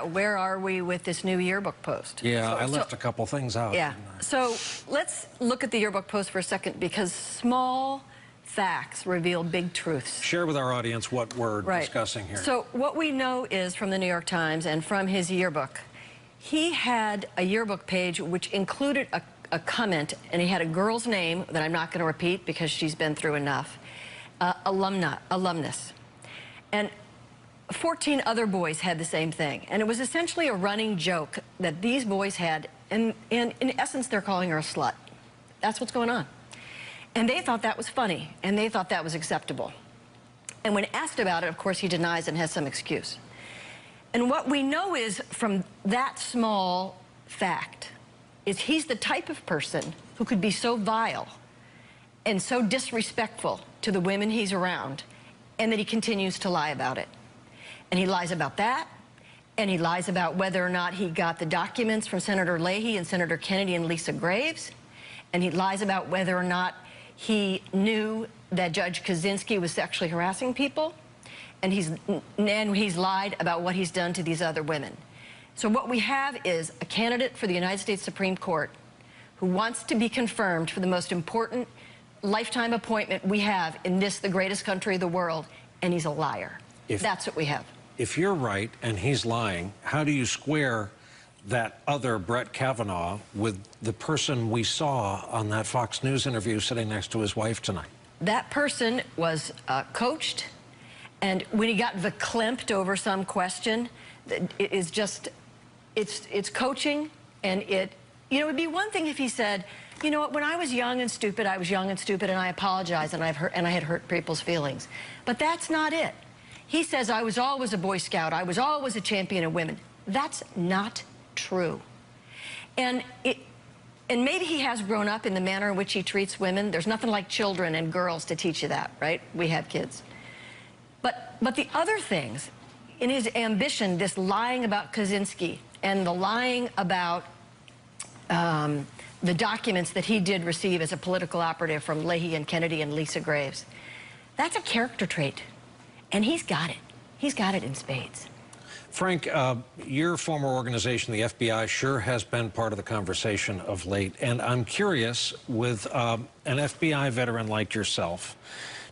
Where are we with this new yearbook post? Yeah, I left a couple things out. Yeah. So let's look at the yearbook post for a second, because small facts reveal big truths. Share with our audience what we're discussing here. So what we know is from the New York Times and from his yearbook, he had a yearbook page which included a comment, and he had a girl's name that I'm not going to repeat because she's been through enough, alumnus. And 14 other boys had the same thing. And it was essentially a running joke that these boys had, and in essence, they're calling her a slut. That's what's going on. And they thought that was funny, and they thought that was acceptable. And when asked about it, of course, he denies and has some excuse. And what we know is from that small fact is he's the type of person who could be so vile and so disrespectful to the women he's around, and that he continues to lie about it. And he lies about that, and he lies about whether or not he got the documents from Senator Leahy and Senator Kennedy and Lisa Graves, and he lies about whether or not he knew that Judge Kaczynski was sexually harassing people, and he's lied about what he's done to these other women. So what we have is a candidate for the United States Supreme Court who wants to be confirmed for the most important lifetime appointment we have in this, the greatest country of the world, and he's a liar. That's what we have. If you're right and he's lying, how do you square that other Brett Kavanaugh with the person we saw on that Fox News interview sitting next to his wife tonight? That person was coached, and when he got verklempt over some question, it is just, it's coaching, and it'd be one thing if he said, you know what, when I was young and stupid, I was young and stupid, and I apologize, and I had hurt people's feelings. But that's not it. He says, I was always a Boy Scout. I was always a champion of women. That's not true. And maybe he has grown up in the manner in which he treats women. There's nothing like children and girls to teach you that, right? We have kids. But the other things, in his ambition, this lying about Kaczynski and the lying about the documents that he did receive as a political operative from Leahy and Kennedy and Lisa Graves, that's a character trait. And he's got it. He's got it in spades. Frank, your former organization, the FBI, sure has been part of the conversation of late. And I'm curious, with an FBI veteran like yourself,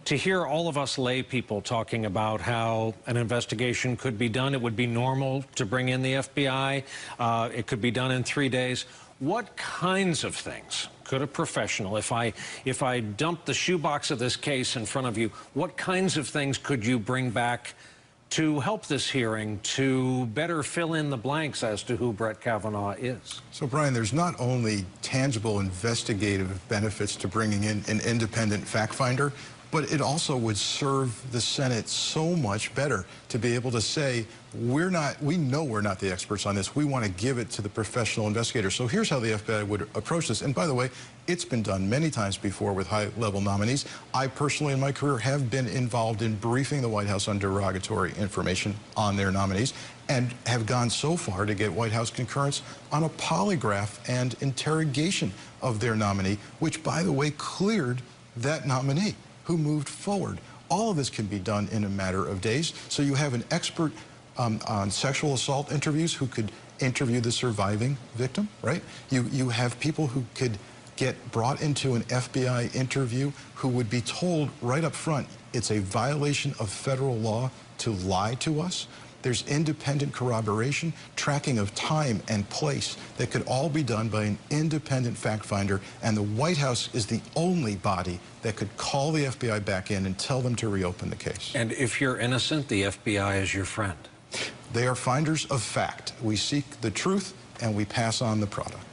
to hear all of us lay people talking about how an investigation could be done. It would be normal to bring in the FBI. It could be done in 3 days. What kinds of things could a professional, if I dump the shoebox of this case in front of you, what kinds of things could you bring back to help this hearing to better fill in the blanks as to who Brett Kavanaugh is? So, Brian, there's not only tangible investigative benefits to bringing in an independent fact finder, but it also would serve the Senate so much better to be able to say, we know we're not the experts on this. We want to give it to the professional investigators. So here's how the FBI would approach this. And by the way, it's been done many times before with high-level nominees. I personally, in my career, have been involved in briefing the White House on derogatory information on their nominees, and have gone so far to get White House concurrence on a polygraph and interrogation of their nominee, which, by the way, cleared that nominee who moved forward. All of this can be done in a matter of days. So you have an expert on sexual assault interviews who could interview the surviving victim, right? You have people who could get brought into an FBI interview who would be told right up front, it's a violation of federal law to lie to us. There's independent corroboration, tracking of time and place that could all be done by an independent fact finder, and the White House is the only body that could call the FBI back in and tell them to reopen the case. And if you're innocent, the FBI is your friend. They are finders of fact. We seek the truth and we pass on the product.